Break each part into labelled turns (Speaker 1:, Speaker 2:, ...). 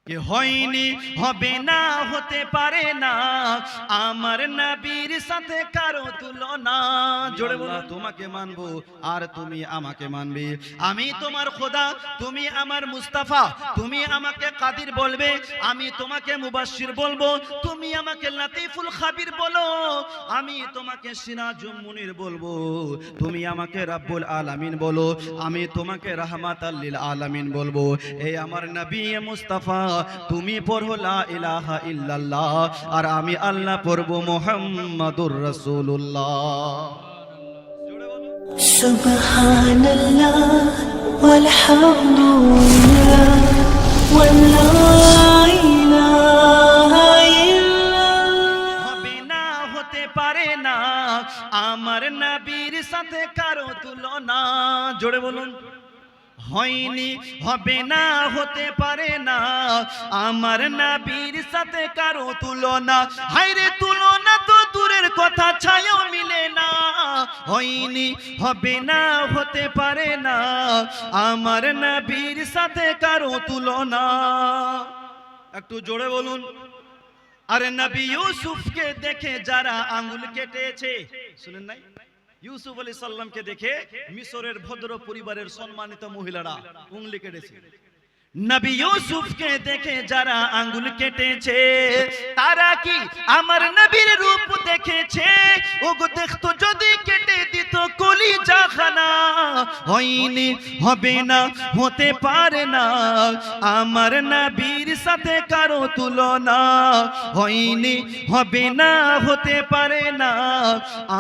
Speaker 1: कि হয়নি হবে না হতে পারে না আমার নবীর সাথে কারো তুলনা জোরে বলো তোমাকে মানবো আর তুমি আমাকে মানবে আমি তোমার খোদা তুমি আমার মুস্তাফা তুমি আমাকে কাদির বলবে আমি তোমাকে মুবাশশির বলবো তুমি আমাকে লাতিফুল খাবির বলো আমি তোমাকে সিরাজুম মুনির বলবো তুমি আমাকে রব্বুল আলামিন বলো আমি তোমাকে রাহমাতাল লিল আলামিন বলবো এই আমার নবী মুস্তাফা তুমি পড়ো লা ইলাহা ইল্লাল্লাহ আর আমি আল্লাহ পড়বো মুহাম্মাদুর রাসূলুল্লাহ
Speaker 2: সুবহানাল্লাহ ওয়ালহামদুলিল্লাহ ওয়ালা ইলাহা ইল্লাল্লাহ
Speaker 1: হবে না হতে পারে না আমার নবীর সাথে কারো তুলনা জোরে বলুন হয়নি হবে না হতে পারে না আমার নবীর সাথে কারো তুলনা হায়রে তুলনা তো দূরের কথা ছায়াও মিলে না হয়নি হবে না হতে পারে না আমার নবীর সাথে কারো তুলনা একটু জোরে বলুন আরে নবী ইউসুফকে দেখে যারা আঙ্গুল কেটেছে শুনেন নাই ইউসুফ আলাইহিস সালামকে দেখে মিশরের ভদ্র পরিবারের সম্মানিত মহিলারা উংলি কেটেছে নবী ইউসুফকে দেখে যারা আঙ্গুল কেটেছে তারা কি আমার নবীর রূপ দেখেছে ওগো দেখতো যদি কেটে দিত কলিজা খানা হয়নি হবে না হতে পারে না আমার নবীর সাথে কারো তুলনা হয়নি হবে না হতে পারে না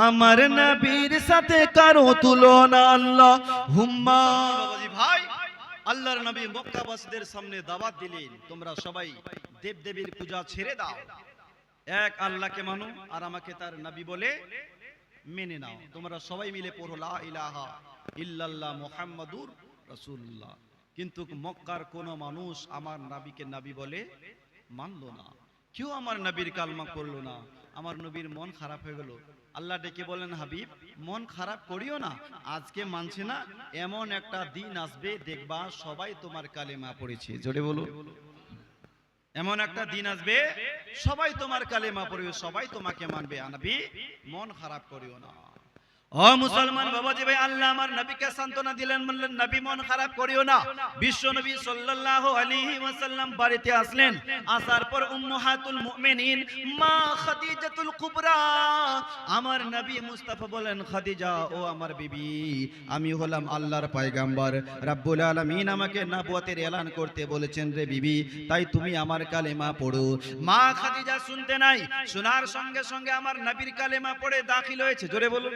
Speaker 1: আমার নবীর সাথে কারো তুলনা আল্লাহুম্মা বাবাজি ভাই আল্লাহর নবী মক্কাবাসীদের সামনে দাওয়াত দিলেন তোমরা সবাই দেবদেবীর পূজা ছেড়ে দাও এক আল্লাহকে মানো আর আমাকে তার নবী বলে মেনে নাও তোমরা সবাই মিলে পড়ো লা ইলাহা ইল্লাল্লাহ মুহাম্মাদুর রাসূলুল্লাহ কিন্তু মক্কার কোন মানুষ আমার নবীকে নবী বলে মানলো না কেউ আমার নবীর কালমা পড়লো না আমার নবীর মন খারাপ হয়ে গেল আল্লাহ ডেকে বলেন হাবিব মন খারাপ করিও না আজকে মানছে না এমন একটা দিন আসবে দেখবা সবাই তোমার কালেমা পড়েছে জোরে বলো এমন একটা দিন আসবে সবাই তোমার কালেমা পড়বে সবাই তোমাকে মানবে নবী মন খারাপ করিও না ও মুসলমান বাবাজি ভাই আল্লাহ আমার নবীকে সান্তনা দিলেন বললেন নবী মন খারাপ করিও না বিশ্ব নবী সাল্লাল্লাহু আলাইহি ওয়াসাল্লাম বাড়িতে আসলেন আসার পর উম্মাহাতুল মুমিনিন মা খাদিজাতুল কুবরা আমার নবী মুস্তাফা বলেন খাদিজা ও আমার বিবি আমি হলাম আল্লাহর পয়গম্বর রব্বুল আলামিন আমাকে নবুয়তের এলান করতে বলেছেন রে বিবি তাই তুমি আমার কালেমা পড়ো মা খাদিজা শুনতে নাই শোনার সঙ্গে সঙ্গে আমার নবীর কালেমা পড়ে দাখিল হয়েছে জোরে বলুন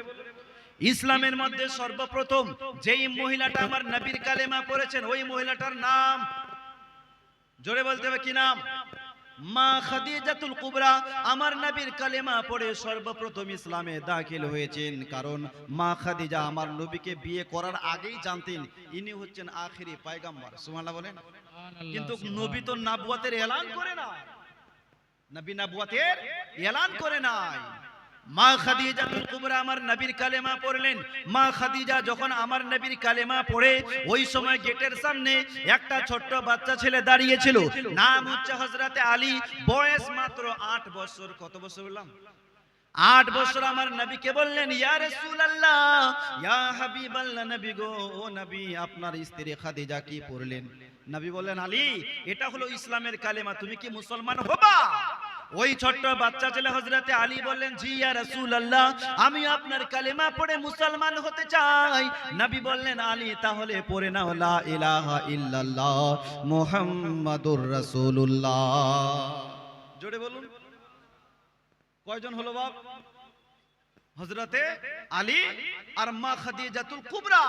Speaker 1: ইসলামের মধ্যে সর্বপ্রথম যেই মহিলাটা আমার নবীর কালেমা পড়েছেন ওই মহিলাটার নাম জোরে বলতে হবে কি নাম মা খাদিজাতুল কুবরা আমার নবীর কালেমা পড়ে সর্বপ্রথম ইসলামে দাখিল হয়েছেন কারণ মা খাদিজা আমার নবীকে বিয়ে করার আগেই জানতেন ইনি হচ্ছেন আখেরি পয়গম্বর সুবহানাল্লাহ বলেন কিন্তু নবী তো নবুয়তের এলান করে না নবী নবুয়তের এলান করে নাই মা খাদিজাতুল কুবরা আমার নবীর কালেমা পড়লেন মা খাদিজা যখন আমার নবীর কালেমা পড়ে ওই সময় গেটের সামনে একটা ছোট্ট বাচ্চা ছেলে দাঁড়িয়ে ছিল নাম হচ্ছে হযরতে আলী বয়স মাত্র 8 বছর কত বছর বললাম 8 বছর আমার নবীকে বললেন ইয়া রাসূলুল্লাহ ইয়া হাবিবাল্লাহ নবী গো ও নবী আপনার স্ত্রী খাদিজা কি পড়লেন নবী বললেন আলী এটা হলো ইসলামের কালেমা তুমি কি মুসলমান হবা ওই ছোট্ট বাচ্চা ছেলে হযরতে আলী বললেন জি ইয়া রাসূলুল্লাহ আমি আপনার কালেমা পড়ে মুসলমান হতে চাই নবী বললেন আলী তাহলে পড়ে নাও লা ইলাহা ইল্লাল্লাহ মুহাম্মাদুর রাসূলুল্লাহ জোরে বলুন কয়জন হলো বাপ হযরতে আলী আর মা খাদিজাতুল কুবরা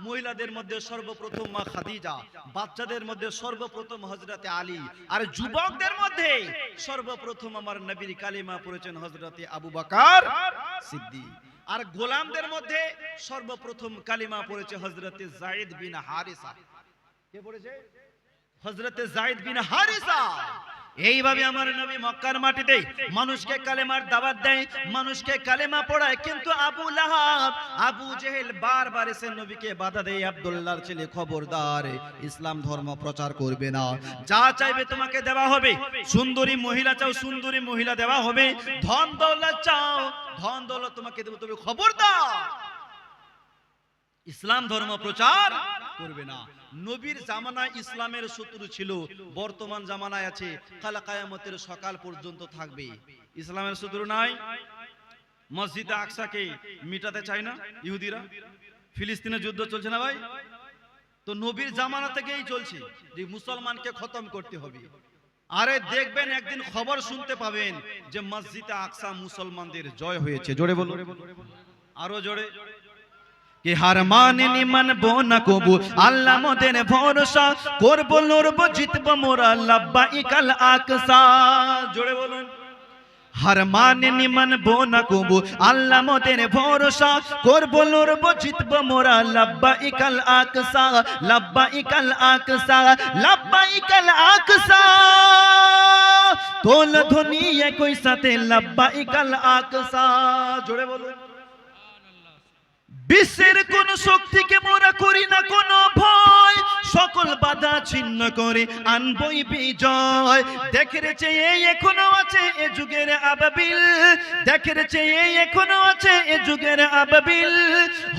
Speaker 1: মহিলাদের মধ্যে সর্বপ্রথম মা খাদিজা বাচ্চাদের মধ্যে সর্বপ্রথম হযরতে আলী আর যুবকদের মধ্যে সর্বপ্রথম আমার নবীর কালেমা পড়েছেন হযরতে আবু বকর সিদ্দিক আর গোলামদের মধ্যে সর্বপ্রথম কালেমা পড়েছে হযরতে যায়েদ বিন হারিসা কে পড়েছে হযরতে যায়েদ বিন হারিসা এইভাবে আমার নবী মক্কার মাটিতে মানুষকে কালেমার দাওয়াত দেয়, মানুষকে কালেমা পড়ায়। কিন্তু আবু লাহাব, আবু জেহেল বারবার এসে নবীকে বাধা দেয়, আব্দুল্লাহর ছেলে খবরদার ইসলাম ধর্ম প্রচার করবে না, যা চাইবে তোমাকে দেওয়া হবে। সুন্দরী মহিলা চাও, সুন্দরী মহিলা দেওয়া হবে। ধন দৌলত চাও, ধন দৌলত তোমাকে দেবো, তবে খবরদার ইসলাম ধর্ম প্রচার করবে না। নবীর জামানায় ইসলামের শত্রু ছিল, বর্তমান জামানায় আছে, কাল কিয়ামতের সকাল পর্যন্ত থাকবে। ইসলামের শত্রু নাই। মসজিদে আকসাকে মিটাতে চায় না ইহুদিরা, ফিলিস্তিনে যুদ্ধ চলছে না ভাই, তো নবীর জামানা থেকেই চলছে যে মুসলমানকে খতম করতে হবে। আরে দেখবেন একদিন খবর শুনতে পাবেন যে মসজিদে আকসা মুসলমানদের জয় হয়েছে। জোরে বলুন, আরো জোরে। कि हार माननी मन बो न कबू अल्लाह मोदेर भरोसा करबो लड़बो जितबो मोरा लब्बाइकाल আকসা। জোরে বলুন। हार माननी मन बो न कबू अल्लाह मोदेर भरोसा करबो लड़बो जितबो मोरा लब्बाइकाल আকসা, लब्बाइकाल আকসা, लब्बाइकाल আকসা। তোল ধ্বনি একই সাথে লব্বাইকাল আকসা। জোরে বলুন। বিশ্বের কোন শক্তিকে মোরা করি না কোনো ভয়, সকল বাধা ছিন্ন করে আনবই বিজয়। দেখে রেছে এই এখনো আছে এ যুগের আবাবিল, দেখে রেছে এই এখনো আছে এ যুগের আবাবিল।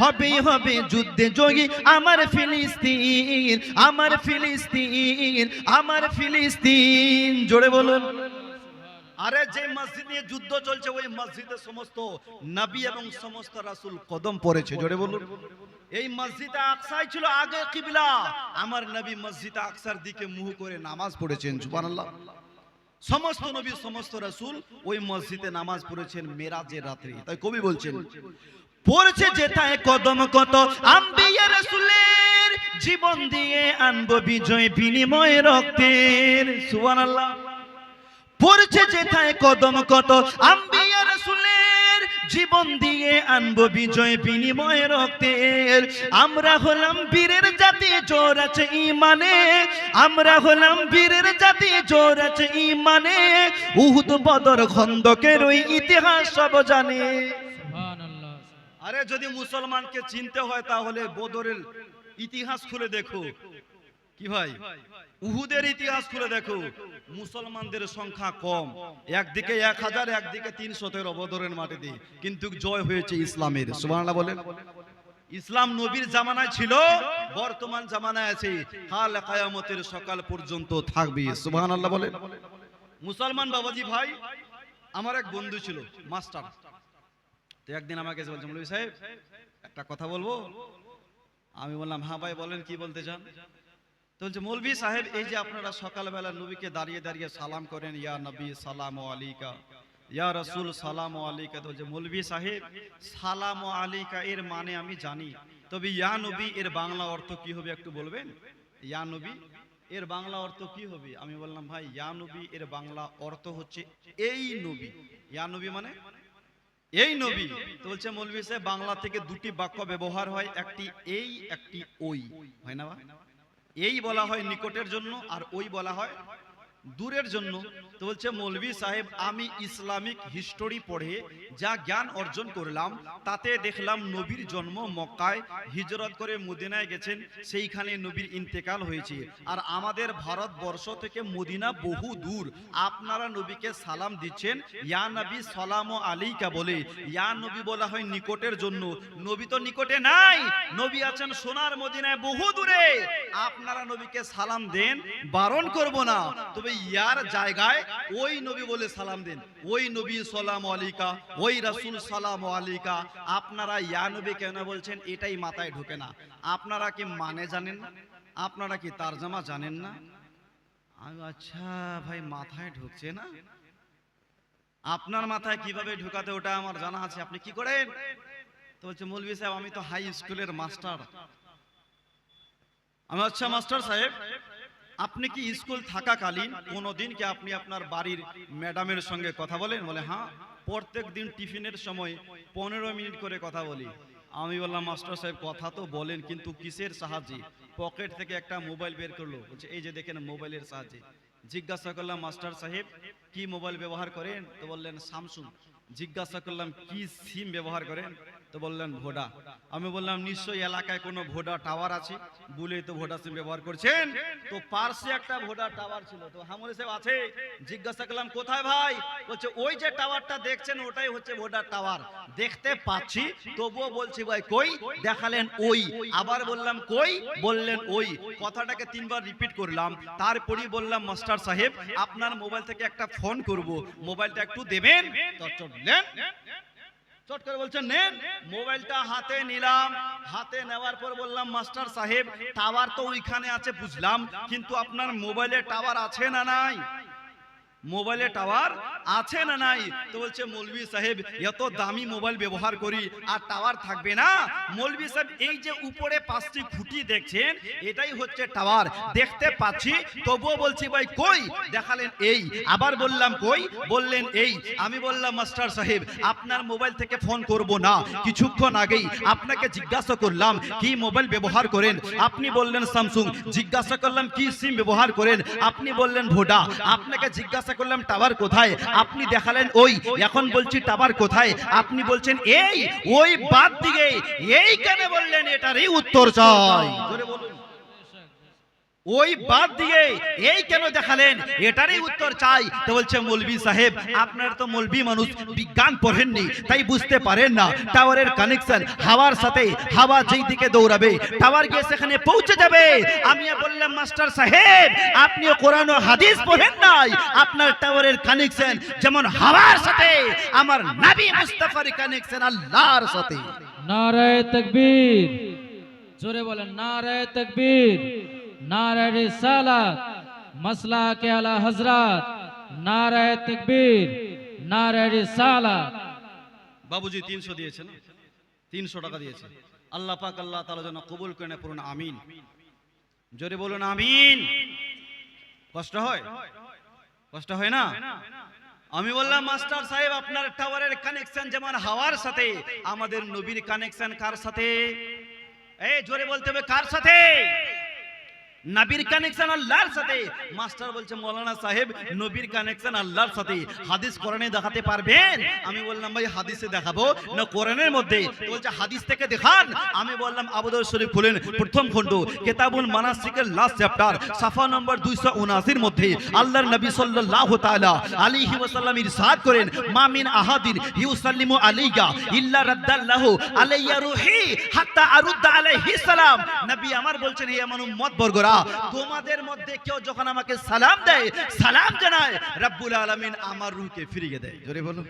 Speaker 1: হবে হবে যুদ্ধে জয়ী আমার ফিলিস্তিন, আমার ফিলিস্তিন, আমার ফিলিস্তিন। জোরে বলুন। আরে যে মসজিদে যুদ্ধ চলছে ওই মসজিদে সমস্ত নবী এবং সমস্ত রাসূল কদম পড়েছে। জোরে বলুন। এই মসজিদে আকসাই ছিল আগে কিবলা, আমার নবী মসজিদে আকসার দিকে মুখ করে নামাজ পড়েছেন। সুবহানাল্লাহ। সমস্ত নবী সমস্ত রাসূল ওই মসজিদে নামাজ পড়েছেন মেরাজের রাতে। তাই কবি বলছেন, পড়ছে যেথায় কদম কত আম্বিয়া রাসূলের, জীবন দিয়ে আনবো বিজয় বিনিময়ে রক্তের। সুবহানাল্লাহ। পড়ছে যেথায় কদম কত আম্বিয়া রাসূলের, জীবন দিয়ে আনবো বিজয় বিনিময়ে রক্তের। আমরা হলাম বীরের জাতি জোর আছে ঈমানে, আমরা হলাম বীরের জাতি জোর আছে ঈমানে। উহুদ বদর খন্দকের ওই ইতিহাস সব জানে। সুবহানাল্লাহ। আরে যদি মুসলমানকে চিনতে হয় তাহলে বদরের ইতিহাস খুলে দেখো। কি ভাই, উহুদের ইতিহাস খুলে দেখো। মুসলমানদের সংখ্যা কম, একদিকে 1000 একদিকে 313 বদরের মাটিতে, কিন্তু জয় হয়েছে ইসলামের। সুবহানাল্লাহ বলেন। ইসলাম নবীর জামানায় ছিল, বর্তমান জামানায় আছে, কাল কিয়ামতের সকাল পর্যন্ত থাকবে। সুবহানাল্লাহ বলেন। মুসলমান বাবাজি ভাই, আমার এক বন্ধু ছিল মাস্টার, তো একদিন আমাকে এসে বলছে, মৌলভী সাহেব একটা কথা বলবো। আমি বললাম হ্যাঁ ভাই বলেন, কি বলতে চান? তো বলছে, মৌলভী সাহেব এই যে আপনারা সকালবেলা নবীকে দাঁড়িয়ে দাঁড়িয়ে সালাম করেন, ইয়া নবী সালামু আলাইকা, ইয়া রাসূল সালামু আলাইকা। তো বলছে, মৌলভী সাহেব সালামু আলাইকা এর মানে আমি জানি, তবে ইয়া নবী এর বাংলা অর্থ কি হবে একটু বলবেন? ইয়া নবী এর বাংলা অর্থ কি হবে? আমি বললাম ভাই ইয়া নবী এর বাংলা অর্থ হচ্ছে এই নবী। ইয়া নবী মানে এই নবী। তো বলছে, মৌলভী সাহেব বাংলা থেকে দুটি বাক্য ব্যবহার হয়, একটি এই একটি ওই, হয় না? এই বলা হয় নিকটের জন্য আর ওই বলা হয় দূরের জন্য। তো বলছে, মৌলভী সাহেব আমি ইসলামিক হিস্টোরি পড়ে যা জ্ঞান অর্জন করলাম তাতে দেখলাম নবীর জন্ম মক্কায়, হিজরত করে মদিনায় গেছেন, সেইখানে নবীর ইন্তেকাল হয়েছে। আর আমাদের ভারতবর্ষ থেকে মদিনা বহু দূর, আপনারা নবীকে সালাম দিচ্ছেন ইয়া নবী সালামু আলাইকা বলে। ইয়া নবী বলা হয় নিকটের জন্য, নবী তো নিকটে নাই, নবী আছেন সোনার মদিনায় বহু দূরে। আপনারা নবীকে সালাম দেন, বারণ করব না, তবে ইয়ার জায়গায় ওই নবী বলে সালাম দেন। ওই নবী সালামু আলাইকা, ওই রাসূল সালামু আলাইকা। আপনারা ইয়া নবী কেন বলছেন এটাই মাথায় ঢোকে না। আপনারা কি মানে জানেন না? আপনারা কি তারজমা জানেন না? আমি আচ্ছা ভাই মাথায় ঢুকছে না। আপনার মাথায় কিভাবে ঢুকাতে ওটা আমার জানা আছে, আপনি কি করেন? তো বলছে, মৌলভী সাহেব আমি তো হাই স্কুলের মাস্টার। আমি আচ্ছা মাস্টার সাহেব আপনি কি স্কুল থাকাকালীন কোনোদিন কি আপনি আপনার বাড়ির ম্যাডামের সঙ্গে কথা বলেন? বলে হ্যাঁ, প্রত্যেক দিন টিফিনের সময় 15 মিনিট করে কথা বলি। আমি বললাম, মাস্টার সাহেব কথা তো বলেন, কিন্তু কিসের সাহায্যে? পকেট থেকে একটা মোবাইল বের করলো, বলছে এই যে দেখেন মোবাইলের সাহায্যে। জিজ্ঞাসা করলাম মাস্টার সাহেব কি মোবাইল ব্যবহার করেন? তো বললেন স্যামসুং। জিজ্ঞাসা করলাম কি সিম ব্যবহার করেন? তো বললেন ভোডা। আমি বললাম নিশ্চয়ই এলাকায় কোনো ভোডা টাওয়ার আছে, বলেই তো ভোডা সিম ব্যবহার করছেন। তো পার্শ্বে একটা ভোডা টাওয়ার ছিল, তো হামলে সাহেব আছে। জিজ্ঞাসা করলাম কোথায় ভাই? বলছে ওই যে টাওয়ারটা দেখছেন ওটাই হচ্ছে ভোডা টাওয়ার। দেখতে পাচ্ছি তবুও বলছি ভাই কই? দেখালেন ওই। আবার বললাম কই? বললেন ওই। কথাটাকে তিনবার রিপিট করলাম, তারপরেই বললাম মাস্টার সাহেব আপনার মোবাইল থেকে একটা ফোন করব, মোবাইলটা একটু দেবেন? তো চললেন চট করে বলছেন নেন। মোবাইলটা হাতে নিলাম, হাতে নেওয়ার পর বললাম মাস্টার সাহেব টাওয়ার তো ওইখানে আছে বুঝলাম, কিন্তু আপনার মোবাইলে টাওয়ার আছে না নাই? মোবাইলে টাওয়ার আছে না নাই? তো বলছে মৌলভী সাহেব এত দামি মোবাইল ব্যবহার করি আর টাওয়ার থাকবে না? মৌলভী সাহেব এই যে উপরে 5টি খুঁটি দেখছেন এটাই হচ্ছে টাওয়ার, দেখতে পাচ্ছি তবুও বলছি ভাই কই? দেখালেন এই। আবার বললাম কই? বললেন এই। আমি বললাম মাস্টার সাহেব আপনার মোবাইল থেকে ফোন করব না, কিছুক্ষণ আগেই আপনাকে জিজ্ঞাসা করলাম কি মোবাইল ব্যবহার করেন, আপনি বললেন স্যামসুং। জিজ্ঞাসা করলাম কি সিম ব্যবহার করেন, আপনি বললেন ভোডা। আপনাকে জিজ্ঞাসা করলাম টাওয়ার কোথায়, আপনি দেখালেন ওই। এখন বলছি টাওয়ার কোথায়, আপনি বলছেন এই। ওই বাদ দিকে এই কেন বললেন? এটারই উত্তর চাই। জোরে বলুন। ওই বাদ দিয়ে এই কেন দেখালেন? এটারই উত্তর চাই। তো বলছে মৌলভী সাহেব আপনার তো মৌলভী মানুষ, বিজ্ঞান পড়েননি তাই বুঝতে পারেন না। টাওয়ারের কানেকশন হাওয়ার সাথে, হাওয়া যেই দিকে দৌড়াবে টাওয়ার গিয়ে সেখানে পৌঁছে যাবে। আমি বললাম মাস্টার সাহেব আপনিও কোরআন ও হাদিস পড়েন নাই, আপনার টাওয়ারের কানেকশন যেমন হাওয়ার সাথে, আমার নবী মুস্তাফার কানেকশন আল্লাহর সাথে।
Speaker 3: নারায়ে তাকবীর, জোরে বলেন নারায়ে তাকবীর, নারায়ে রিসালাত, মাসলাকে আলা হযরত, নারায়ে তাকবীর, নারায়ে রিসালাত।
Speaker 1: বাবুজি 300 দিয়েছেন, 300 টাকা দিয়েছে। আল্লাহ পাক আল্লাহ তাআলা যেন কবুল করে নেয়, পড়ুন আমিন। জোরে বলুন আমিন। কষ্ট হয়? কষ্ট হয় না? আমি বললাম মাস্টার সাহেব আপনার টাওয়ারের কানেকশন যেমন হাওয়ার সাথে, আমাদের নবীর কানেকশন কার সাথে? এই জোরে বলতে হবে কার সাথে? নবীর কানেকশন আল্লাহর সাথে। মাস্টার বলছে মৌলানা সাহেব নবীর কানেকশন আল্লাহর সাথে, হাদিস কোরআনে দেখাতে পারবেন? আমি বললাম ভাই হাদিসে দেখাবো না কোরআনের মধ্যে? বলছে হাদিস থেকে দেখান। আমি বললাম আবু দাউদ শরীফ খুলেন প্রথম খণ্ড কিতাবুল মানাসিকের লাস্ট চ্যাপ্টার সাফা নম্বর 279 মধ্যে আল্লাহর নবী সাল্লাল্লাহু তাআলা আলাইহি ওয়াসাল্লাম ইরশাদ করেন মা মিন আহাদিন ইউসাল্লিমু আলাইকা ইল্লা রাদ্দাল্লাহু আলাইয়া রূহি হাত্তা আরুদ্দা আলাইহি সালাম। নবী আমার বলছেন হে আমার উম্মত বর্গরা, তোমাদের মধ্যে কেউ যখন আমাকে সালাম দেয়, সালাম জানায়, রব্বুল আলামিন আমার রূহকে ফিরিয়ে দেয়। জোরে বলুন।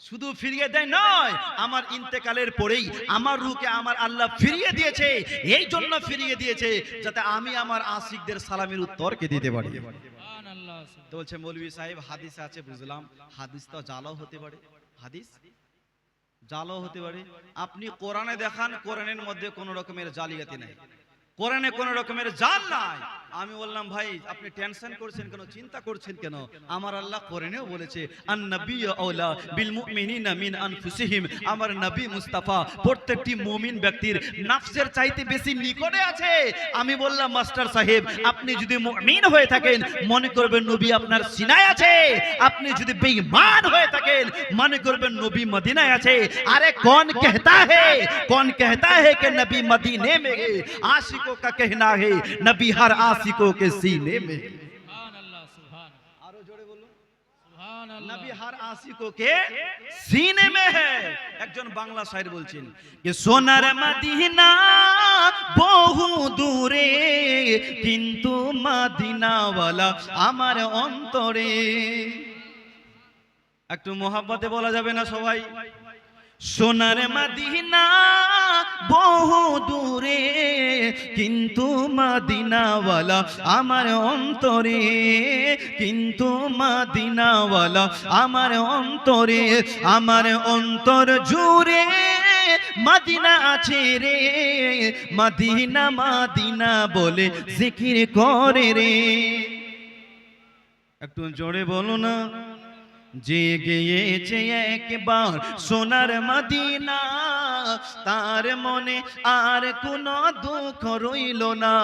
Speaker 1: শুধু ফিরিয়ে দেয় নয়, আমার ইন্তেকালের পরেই আমার রূহকে আমার আল্লাহ ফিরিয়ে দিয়েছে। এই জন্য ফিরিয়ে দিয়েছে যাতে আমি আমার আশিকদের সালামের উত্তরকে দিতে পারি।
Speaker 3: সুবহানাল্লাহ।
Speaker 1: তো বলছে মৌলভী সাহেব হাদিস আছে বুঝলাম, হাদিস তো জালও হতে পারে, হাদিস জালও হতে পারে। আপনি কোরআনে দেখান, কোরআনের মধ্যে কোনো রকমের জালিয়াতি নাই, কোরআনে কোন রকমের জাল নাই। আমি বললাম ভাই আপনি টেনশন করছেন কেন, চিন্তা করছেন কেন? আমার আল্লাহ কোরআনেও বলেছে আন নাবিয়্যু আওলা বিল মুমিনিনা মিন আনফুসিহিম। আমার নবী মুস্তাফা প্রত্যেকটি মুমিন ব্যক্তির নফসের চাইতে বেশি নিকটে আছে। আমি বললাম মাস্টার সাহেব আপনি যদি মুমিন হয়ে থাকেন মনে করবেন নবী আপনার সিনায় আছে, আপনি যদি বেঈমান হয়ে থাকেন মনে করবেন নবী মদিনায় আছে। আরে कौन कहता है कि नबी मदीने में है? आशिकों का कहना है नबी हर आशिकों के सीने में।
Speaker 3: সুবহানাল্লাহ, সুবহানাল্লাহ,
Speaker 1: আরো জোরে বলুন
Speaker 3: সুবহানাল্লাহ।
Speaker 1: নবী हर आशिकों के सीने में है। একজন বাংলা শায়ের বলছেন যে সোনার মদিনা বহু দূরে কিন্তু মদিনাওয়ালা আমার অন্তরে। একটু মোহাব্বতে বলা যাবে না সবাই? সোনার মদিনা বহু দূরে কিন্তু মদিনাওয়ালা আমার অন্তরে, কিন্তু মদিনাওয়ালা আমার অন্তরে, আমার অন্তর জুড়ে মদিনা আছে রে, মদিনা মদিনা বলে জিকির করে রে। একটু জোরে বলো না। যে গিয়েছে একবার সোনার মদিনা তার মনে আর কোনো দুঃখ রইল না।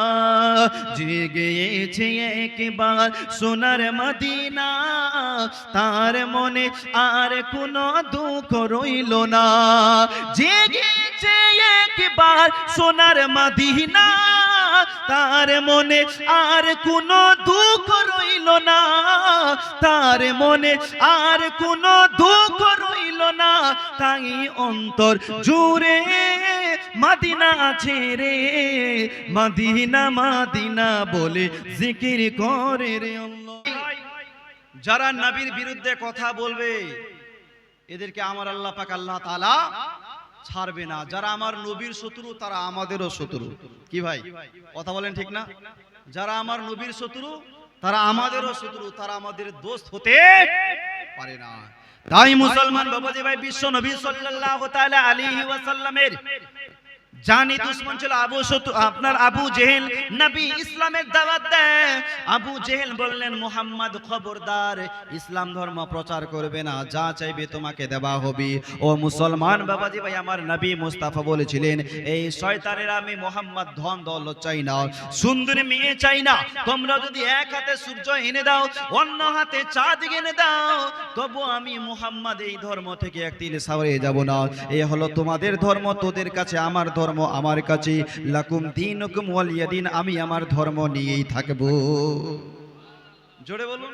Speaker 1: জেগেছে একবার সোনার মদিনা, তার মনে আর কোনো দুঃখ রইল না। জেগেছে একবার সোনার মদিনা, তার মনে আর কোনো দুঃখ রইল না। তার মনে আর কোনো দুঃখ রইল না। তাই অন্তর জুড়ে মদিনা আছে রে, মদিনা মদিনা বলে জিকির করে রে আল্লাহ। যারা নবীর বিরুদ্ধে কথা বলবে এদেরকে আমার আল্লাহ পাক আল্লাহ তাআলা ছাড়বে না। যারা আমার নবীর শত্রু তারা আমাদেরও শত্রু। কি ভাই কথা বলেন ঠিক না? যারা আমার নবীর শত্রু তারা আমাদেরও শত্রু, তারা আমাদের দোস্ত হতে পারে না। তাই মুসলমান বাবাজি ভাই, বিশ্ব নবী সাল্লাল্লাহু তাআলা আলাইহি ওয়াসাল্লামের জানি দুশমন ছিল আপনার আবু জেহেল। নবী ইসলামের দাওয়াত দেয়, আবু জেহেল বললেন মুহাম্মদ খবরদার ইসলাম ধর্ম প্রচার করবে না, যা চাইবে তোমাকে দেওয়া হবে। ও মুসলমান বাবাজি ভাই, আমার নবী মুস্তাফা বলেছিলেন এই শয়তানের আমি মুহাম্মদ ধন দৌলত চাই না, সুন্দরী মেয়ে চাই না। তোমরা যদি এক হাতে সূর্য এনে দাও, অন্য হাতে চাঁদ এনে দাও, তবু আমি মুহাম্মদ এই ধর্ম থেকে একদিন সরে যাব না। এই হলো তোমাদের ধর্ম, তোদের কাছে আমার ধর্ম, আমার কাছে লাকুম দীনুকুম ওয়ালিয়া দিন, আমি আমার ধর্ম নিয়েই থাকবো। জোরে বলুন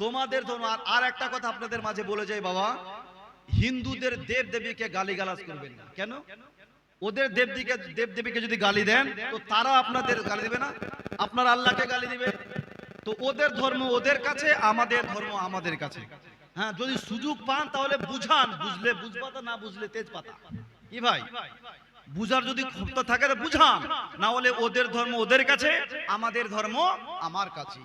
Speaker 1: তোমাদের ধর্ম। আর একটা কথা আপনাদের মাঝে বলে যাই বাবা, হিন্দুদের দেব দেবীকে গালিগালাজ করবেন না। কেন? ওদের দেব দেবীকে যদি গালি দেন তো তারা আপনাদের গালি দেবে না, আপনার আল্লাহকে গালি দিবে। তো ওদের ধর্ম ওদের কাছে, আমাদের ধর্ম আমাদের কাছে। হ্যাঁ, যদি সুযোগ পান তাহলে বুঝান, বুঝলে বুঝপাতা, না বুঝলে তেজপাতা। কি ভাই, বুঝার যদি ক্ষমতা থাকে তো বুঝান, না হলে ওদের ধর্ম ওদের কাছে, আমাদের ধর্ম আমার কাছে।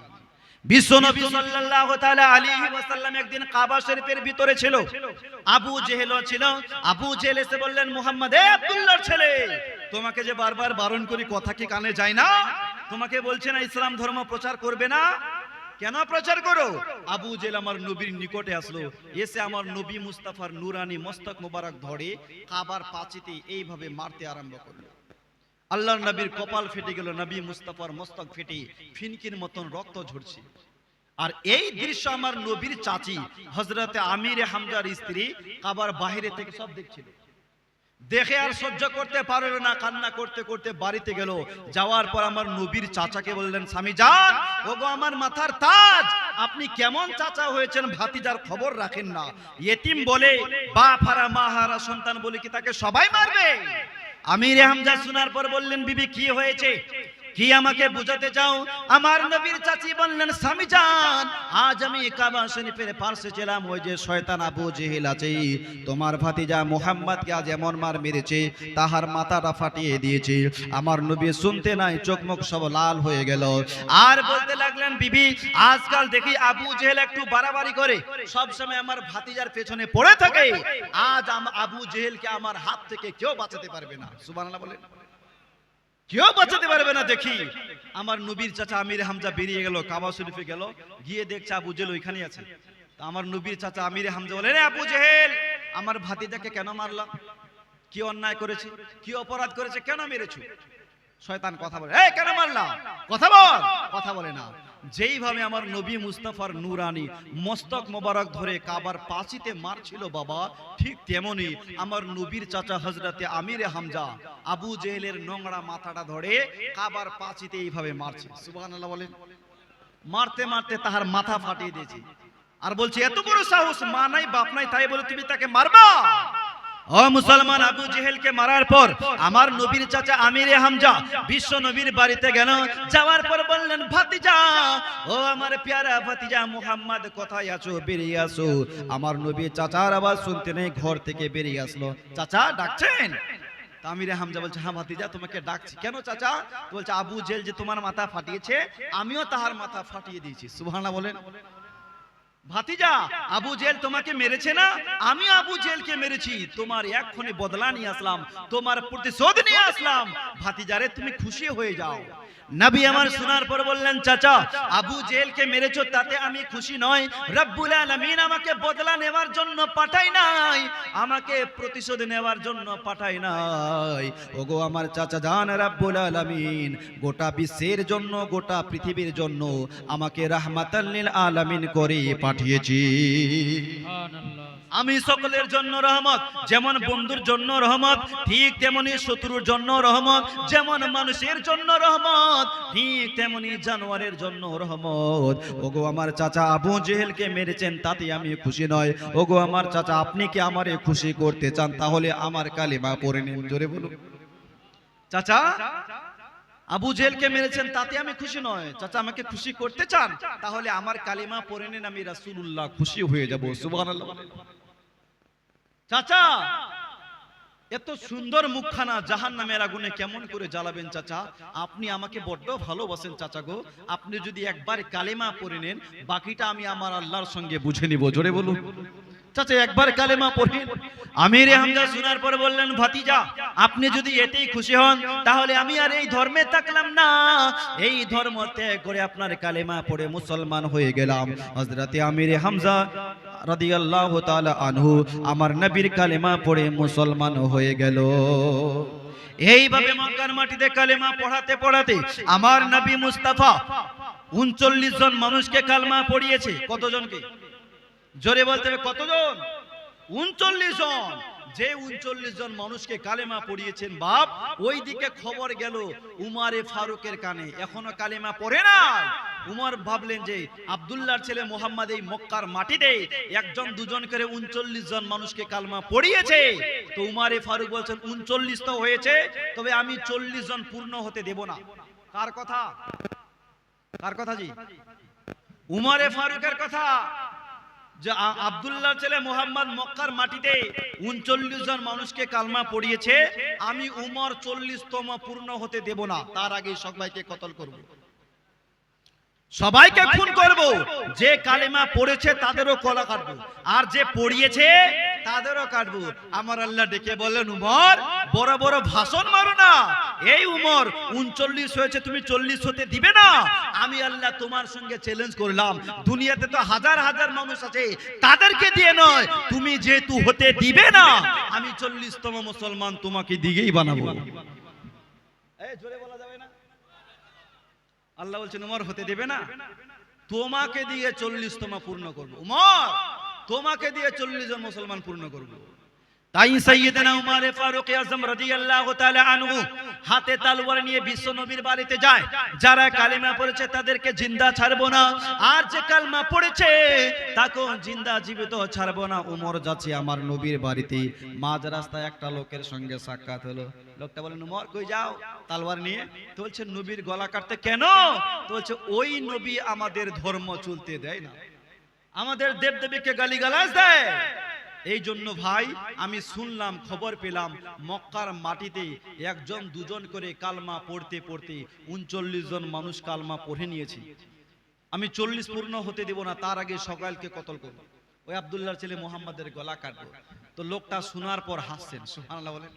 Speaker 1: বিশ্ব নবী সাল্লাল্লাহু তাআলা আলাইহি ওয়াসাল্লাম একদিন কাবা শরীফের ভিতরে ছিল, আবু জেহেল ছিল। আবু জেহেল এসে বললেন মুহাম্মদ, এ আব্দুল্লাহর ছেলে, তোমাকে যে বারবার বারণ করি কথা কি কানে যায় না? তোমাকে বলছে না ইসলাম ধর্ম প্রচার করবে না, কেন প্রচার করো? আবু জেহেল আমার নবীর নিকটে আসলো, এসে আমার নবী মুস্তাফার নুরানি মস্তক মোবারক ধরে কাবার পাঁচিতে এইভাবে মারতে আরম্ভ করলো। আল্লাহর নবীর কপাল ফেটে গেল, নবী মুস্তাফার মস্তক ফেটে ফিনকির মতন রক্ত ঝরছে। আর এই দৃশ্য আমার নবীর চাচি হযরতে আমিরে হামজার স্ত্রী কাবার বাইরে থেকে সব দেখছিল। দেখে আর সহ্য করতে পারল না, কান্না করতে করতে বাড়িতে গেল। যাওয়ার পর আমার নবীর চাচাকে বললেন, স্বামী জান, ওগো আমার মাথার তাজ, আপনি কেমন চাচা হয়েছেন, ভাতিজার খবর রাখেন না। ইয়েতিম বলে, বাপ হারা মা হারা সন্তান বলে কি তাকে সবাই মারবে? আমিরে হামজা শোনার পর বললেন, বিবি কি হয়েছে, কি আমাকে বুঝাতে চাও? আমার নবীর চাচি বললেন, স্বামী জান, আজ আমি কাবা শরীফের পাশে ছিলাম, ওই যে শয়তান আবু জেহেল আছে, তোমার ভাতিজা মুহাম্মদকে আজ এমন মার মেরেছে, তাহার মাথাটা ফাটিয়ে দিয়েছে। আমার নবী শুনতে নাই, চোখ মুখ সব লাল হয়ে গেল। আর বলতে লাগলেন, বিবি আজকাল দেখি আবু জেহেল একটু বাড়াবাড়ি করে, সব সময় আমার ভাতিজার পেছনে পড়ে থাকে। আজ আবু জেহেলকে আমার হাত থেকে কেউ বাঁচাতে পারবে না। সুবহানাল্লাহ বলেন, কেউ বাঁচাতে পারবে না। দেখি আমার নবীর চাচা আমিরে হামজা বেরিয়ে গেল, কাবা শরীফে গেল, গিয়ে দেখছে আবু জেহেল ওইখানে আছে। তা আমার নবীর চাচা আমিরে হামজা বলে, রে আবু জেহেল, আমার ভাতিজাকে কেন মারলা? কি অন্যায় করেছে, কি অপরাধ করেছে, কেন মেরেছো? শয়তান কথা বলে, এই কেন মারলা, কথা বল। কথা বলে না। যেইভাবে আমার নবী মুস্তাফার নুরানি মস্তক মোবারক ধরে কাবার পাঁচিতে মারছিল বাবা, ঠিক তেমনি আমার নবীর চাচা হযরতে আমিরে হামজা আবু জেহেলের নোংরা মাথাটা ধরে কাবার পাঁচিতে এইভাবে মারছে। সুবহানাল্লাহ বলেন। মারতে মারতে তাহার মাথা ফাটিয়ে দিয়েছে। আর বলছে, এত বড় সাহস, মা নাই বাপ নাই, তাই বলে তুমি তাকে মারবা? ও মুসলমান, আবু জেহেলকে মারার পর আমার নবীর চাচা আমিরে হামজা বিশ্ব নবীর বাড়িতে গেল। যাওয়ার পর বললেন, ভাতিজা, ও আমার প্যারা ভাতিজা মুহাম্মদ, কোথায় আছো, বেরিয়ে আসো। আমার নবীর চাচার আওয়াজ শুনতে নেই, ঘর থেকে বেরিয়ে আসলো। চাচা ডাকছেন? আমিরে হামজা বলছে, হ্যাঁ ভাতিজা তোমাকে ডাকছি। কেন চাচা? বলছে, আবু জেহেল যে তোমার মাথা ফাটিয়েছে, আমিও তাহার মাথা ফাটিয়ে দিয়েছি। সুবহানাল্লাহ বলেন। ভাতিজা, আবু জেল তোমাকে মেরেছে না, আমি আবু জেলকে মেরেছি, তোমার এক্ষুনি বদলা নিয়ে আসলাম, তোমার প্রতিশোধ নিয়ে আসলাম। ভাতিজারে তুমি খুশি হয়ে যাও। নবী আমার শোনার পর বললেন, চাচা আবু জেলকে মেরেছো তাতে আমি খুশি নয়, রব্বুল আলামিন আমাকে বদলা নেওয়ার জন্য পাঠায় নাই, আমাকে প্রতিশোধ নেওয়ার জন্য পাঠায় নাই। ওগো আমার চাচা জান, রব্বুল আলামিন গোটা বিশ্বের জন্য, গোটা পৃথিবীর জন্য আমাকে রাহমাতাল লিল আলামিন করে পাঠিয়েছি।
Speaker 3: সুবহানাল্লাহ।
Speaker 1: আমি সকলের জন্য রহমত, যেমন বন্ধুর জন্য রহমত, ঠিক তেমনি শত্রুর জন্য রহমত, যেমন মানুষের জন্য রহমত, ঠিক তেমনি জানোয়ারের জন্য রহমত। ওগো আমার চাচা আবু জেহেলকে মেরেছেন তাতে আমি খুশি নয়। ওগো আমার চাচা, আপনি কি আমারে খুশি করতে চান তাহলে আমার কালিমা পড়ে নিন। জোরে বলুন। চাচা আবু জেহেলকে মেরেছেন তাতে আমি খুশি নয়, চাচা আমাকে খুশি করতে চান তাহলে আমার কালিমা পড়ে নিন, আমি রাসূলুল্লাহ খুশি হয়ে যাব। সুবহানাল্লাহ। চাচা এত সুন্দর মুখখানা জাহান্নামের আগুনে কেমন করে জ্বালাবেন চাচা? আপনি আমাকে বড্ড ভালোবাসেন চাচা গো, আপনি যদি একবার কালেমা পড়ে নেন বাকিটা আমি আমার আল্লাহর সঙ্গে বুঝে নিব। জোরে বলুন। চাচা একবার কালেমা পড়েন। আমিরে হামজা শোনার পর বললেন, ভাতিজা আপনি যদি এতেই খুশি হন তাহলে আমি আর এই ধর্মে থাকলাম না, এই ধর্ম ত্যাগ করে আপনার কালেমা পড়ে মুসলমান হয়ে গেলাম। হযরতে আমিরে হামজা রাদিয়াল্লাহু তাআলা আনহু আমার নবীর কালেমা পড়ে মুসলমান হয়ে গেল। এইভাবে মক্কার মাটিতে কালেমা পড়াতে পড়াতে আমার নবী মুস্তাফা 39 জন মানুষকে কালেমা পড়িয়েছে। কতজনকে? জোরে বলতে হবে, কতজন? 39 জন। যে 39 জন মানুষকে কালেমা পড়িয়েছেন বাপ, ওই দিকে খবর গেল উমারে ফারুকের কানে, এখনো কালেমা পড়ে নাই। উমর ভাবলেন যে আব্দুল্লাহর ছেলে মুহাম্মদ এই মক্কার মাটিতে একজন দুজন করে 39 জন মানুষকে কালেমা পড়িয়েছে। তো উমারে ফারুক বলছেন 39 তো হয়েছে, তবে আমি 40 জন পূর্ণ হতে দেব না। কার কথা? কার কথা জি? উমারে ফারুকের কথা। যে আব্দুল্লাহর ছেলে মুহাম্মদ মক্কার মাটিতে 39 জন মানুষকে কালেমা পড়িয়েছে, আমি উমর 40তম পূর্ণ হতে দেব না, তার আগে সবাইকে কতল করব, সবাইকে খুন করব। যে কালেমা পড়েছে তাদেরও গলা কাটবো, আর যে পড়িয়েছে তাদেরও কাটবো। আমার আল্লাহ ডেকে বললেন, উমর বড় বড় ভাষণ মারো না। এই উমর 39 হয়েছে, তুমি 40 হতে দিবে না? আমি আল্লাহ তোমার সঙ্গে চ্যালেঞ্জ করলাম, দুনিয়াতে তো হাজার হাজার মানুষ আছে, তাদেরকে দিয়ে নয়, তুমি যেহেতু হতে দিবে না, আমি 40তম মুসলমান তোমাকে দিয়েই বানাবো। এই জোরে বলা যাবে না? আল্লাহ বলছেন উমর হতে দেবে না, তোমাকে দিয়ে 40তম পূর্ণ করব। উমর তোমাকে দিয়ে 40 জন মুসলমান পূর্ণ করব। তাই সাইয়েদনা উমর ফারুক আযম রাদিয়াল্লাহু তাআলা আনহু হাতে তলোয়ার নিয়ে বিশ্ব নবীর বাড়িতে যায়। যারা কালেমা পড়েছে তাদেরকে জিন্দা ছাড়বো না, আর যে কালেমা পড়েছে তাকে জিন্দা জীবিত ছাড়বো না। উমর যাচ্ছে আমার নবীর বাড়িতে, মাঝ রাস্তায় একটা লোকের সঙ্গে সাক্ষাৎ হলো। লোকটা বলেন, উমর কই যাও তলোয়ার নিয়ে? তো বলছে নবীর গলা কাটতে। কেন? তো বলছে ওই নবী আমাদের ধর্ম চলতে দেয় না, আমাদের দেবদেবীকে গালিগালাজ দেয়। এই জন্য ভাই আমি শুনলাম, খবর পেলাম মক্কার মাটিতে একজন দুজন করে কালমা পড়তে পড়তে 39 জন মানুষ কালমা পড়ে নিয়েছি। আমি 40 পূর্ণ হতে দেব না, তার আগে সকালকে কতল করব, ওই আব্দুল্লাহর ছেলে মুহাম্মাদের গলা কাটবো। তো লোকটা শোনার পর হাসছেন। সুবহানাল্লাহ বলেন।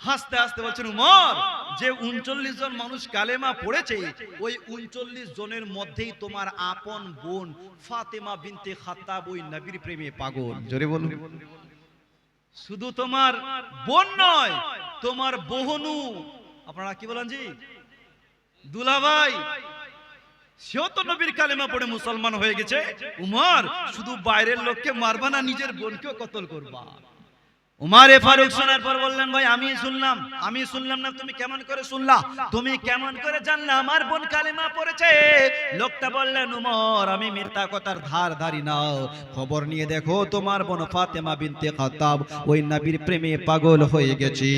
Speaker 1: হাসতে হাসতে বলছেন, উমর যে 39 জন মানুষ কালেমা পড়েছে, ওই 39 জনের মধ্যেই তোমার আপন বোন ফাতেমা বিনতে খাত্তাব ওই নবীর প্রেমে পাগল। জোরে বলুন। শুধু তোমার বোন নয়, তোমার বহুনু, আপনারা কি বলেন জি, দুলাভাই, সেও তো নবীর কালেমা পড়ে মুসলমান হয়ে গেছে। উমর শুধু বাইরের লোককে মারবা না, নিজের বোনকেও কতল করবা। উমারে ফারুক শোনার পর বললেন, ভাই আমি শুনলাম না, তুমি কেমন করে শুনলা? তুমি কেমন করে জানলা আমার বোন কালেমা পড়েছে? লোকটা বললেন, উমর আমি মিথ্যা কথার ধার ধারি না, খবর নিয়ে দেখো তোমার বোন ফাতেমা বিনতে খাত্তাব ওই নবীর প্রেমে পাগল হয়ে গেছে।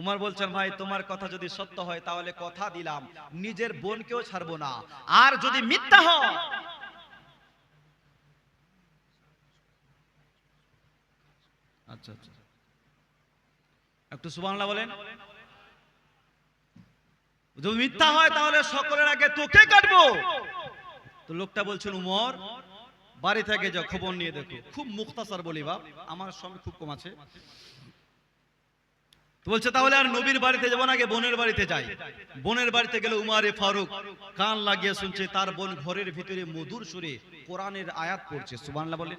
Speaker 1: উমর বলছেন, ভাই তোমার কথা যদি সত্য হয় তাহলে কথা দিলাম নিজের বোনকেও ছাড়বো না, আর যদি মিথ্যা হয় আচ্ছা আচ্ছা একটু সুবহানাল্লাহ বলেন। যদি মিথ্যা হয় তাহলে সকলের আগে তোকে কাটবো। তো লোকটা বলছেন উমর বাড়ি থেকে যাও খবর নিয়ে দেখো। খুব মুখতাসার বলি বাপ, আমার সময় খুব কম আছে। তো বলছে তাহলে আর নবীর বাড়িতে যাবো না, আগে বোনের বাড়িতে যাই। বোনের বাড়িতে গেলে উমারে ফারুক কান লাগিয়ে শুনছে, তার বোন ঘরের ভিতরে মধুর সুরে কোরআনের আয়াত পড়ছে। সুবহানাল্লাহ বলেন,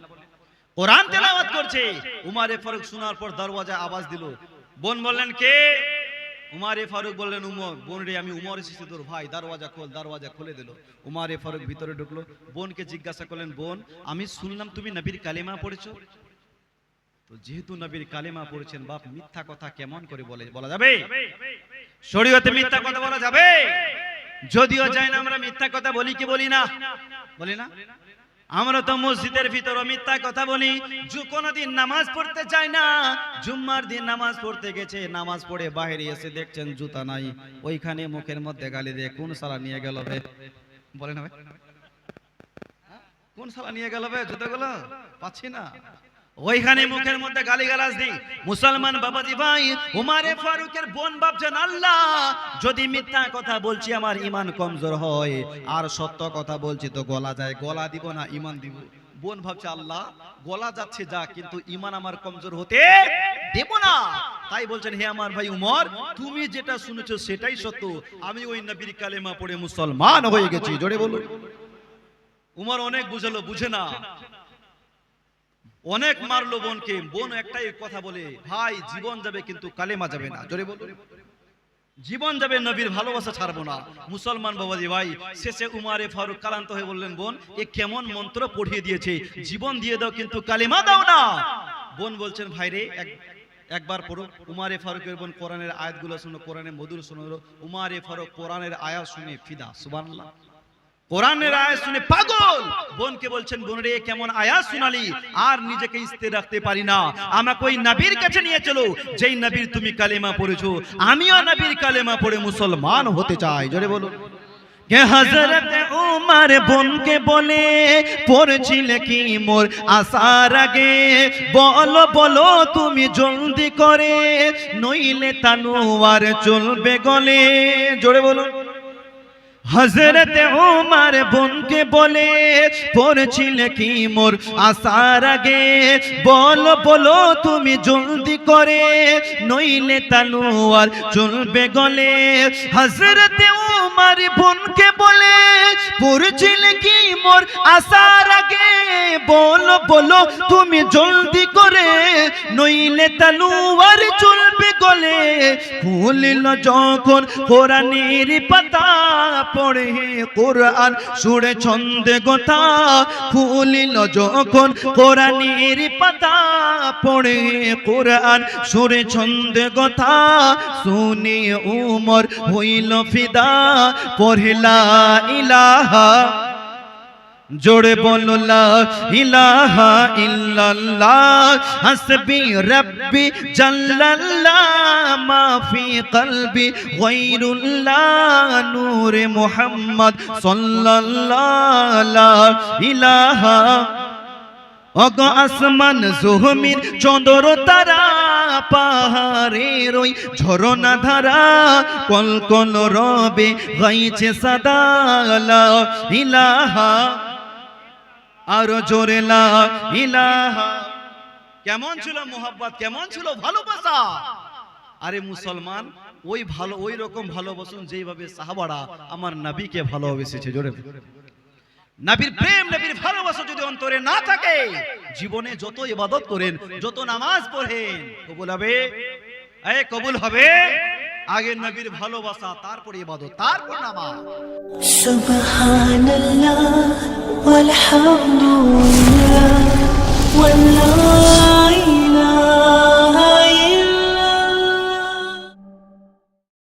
Speaker 1: কোরআন তেলাওয়াত করছে। উমারে ফারুক শোনার পর দরওয়াজায় আওয়াজ দিল। বোন বললেন কে? উমারে ফারুক বললেন উমর। বোন রে আমি উমর এসেছি তোর ভাই, দরওয়াজা খোল। দরওয়াজা খুলে দিল। উমারে ফারুক ভিতরে ঢুকলো। বোনকে জিজ্ঞাসা করলেন, বোন আমি শুনলাম তুমি নবীর কালেমা পড়েছো। তো যেহেতু নবীর কালেমা পড়েছেন বাপ, মিথ্যা কথা কেমন করে বলা যাবে? শরীয়তে মিথ্যা কথা বলা যাবে? যদিও যাই না আমরা মিথ্যা কথা বলি কি বলি না? বলি না? আমরা তো মসজিদের ভিতরে মিথ্যা কথা বলি। কোনদিন নামাজ পড়তে চাই না, জুম্মার দিন নামাজ পড়তে গেছে, নামাজ পড়ে বাইরে এসে দেখছেন জুতা নাই, ওইখানে মুখের মধ্যে গালি দিয়ে কোন শালা নিয়ে গেল বে? বলে না ভাই, কোন শালা নিয়ে গেল বে জুতাগুলো? পাচ্ছি না, ওইখানে মুখের মধ্যে গালিগালাজ দিই। মুসলমান বাবাজি ভাই, উমারে ফারুকের বোন ভাবছেন আল্লাহ যদি মিথ্যা কথা বলছি আমার ঈমান কমজোর হয়, আর সত্য কথা বলছি তো গলা যায়, গলা দিব না ঈমান দিব। বোন ভাবছে আল্লাহ গলা যাচ্ছে যা, কিন্তু ঈমান আমার কমজোর হতে দেব না। তাই বলছেন হে আমার ভাই উমর, তুমি যেটা শুনেছো সেটাই সত্য, আমি ওই নবীর কালেমা পড়ে মুসলমান হয়ে গেছি। জোরে বলুন। উমর অনেক বুঝালো, বুঝে না, অনেক মারলো বোনকে। বোন একটাই কথা বলে, ভাই জীবন যাবে কিন্তু কালেমা যাবে না। জোরে বলুন। জীবন যাবে, নবীর ভালোবাসা ছাড়বো না। মুসলমান বাবাজি ভাই, শেষে উমারে ফারুক কালান্ত হয়ে বললেন, বোন এ কেমন মন্ত্র পড়িয়ে দিয়েছে, জীবন দিয়ে দাও কিন্তু কালেমা দাও না। বোন বলছেন ভাই রে একবার পড়ো। উমারে ফারুকের বোন কোরআনের আয়াতগুলো শুনো, কোরআনের মধুর শুনো। উমারে ফারুক কোরআনের আয়াত শুনে ফিদা। সুবহানাল্লাহ। কোরআনের আয়াত শুনে পাগল। বোনকে বলছেন বোন রে কেমন আয়াত শোনালি, আর নিজেকে স্থির রাখতে পারি না, আমাকে ওই নবীর কাছে নিয়ে চলো যেই নবীর তুমি কালেমা পড়েছো। আমিও নবীর কালেমা পড়ে মুসলমান হতে চাই। জোরে বলুন। কে হযরত উমর বোনকে বলে, পড়ছিলে কি মোর আসার আগে, বলো বলো তুমি জলদি করে, নইলে তানুয়ার চলবে গলে। জোরে বলুন। হযরত উমর বোনকে বলে, পড়ছিলে কি মোর আসার আগে, বলো বলো তুমি জলদি করে, নইলে তানুয়ার চলবে গলে। হযরত উমর বোনকে বলে, পড়ছিলে কি মোর আসার আগে, বলো বলো তুমি জলদি করে, নইলে তানুয়ার চলবে গলে। খুলিল যখন কোরআনের পাতা, পড়ে কোরআন সুরে ছন্দে কথা, খুলিল যখন কোরআনের পাতা, পড়ে কোরআন সুরে ছন্দে কথা, শুনে উমর হইল ফিদা, পড়লা ইলাহা। জোরে বলো লা ইলাহা ইল্লাল্লাহ, হাসবি রাব্বি জাল্লাল্লাহ, মা ফি কলবি গায়রুল্লাহ, নূরে মুহাম্মদ সাল্লাল্লাহ, লা ইলাহা। অগ আসমান জমিন চন্দ্র তারা, পাহাড়ের ওই ঝরনা ধারা, কল কল রবে গাইছে সাদা, লা ইলাহা। আরো জোরে লা ইলাহা। কেমন ছিল মোহাব্বত, কেমন ছিল ভালোবাসা। আরে মুসলমান ওই রকম ভালোবাসুন যেইভাবে সাহাবারা আমার নবীকে ভালোবেসেছে। জোরে নবীর প্রেম, নবীর ভালোবাসা যদি অন্তরে না থাকে, জীবনে যত ইবাদত করেন, যত নামাজ পড়েন, কবুল হবে? কবুল হবে? আগে নবীর ভালোবাসা, তারপর ইবাদত, তারপর নামাজ।
Speaker 2: সুবহানাল্লাহ ওয়ালহামদুলিল্লাহ ওয়াল্লাহ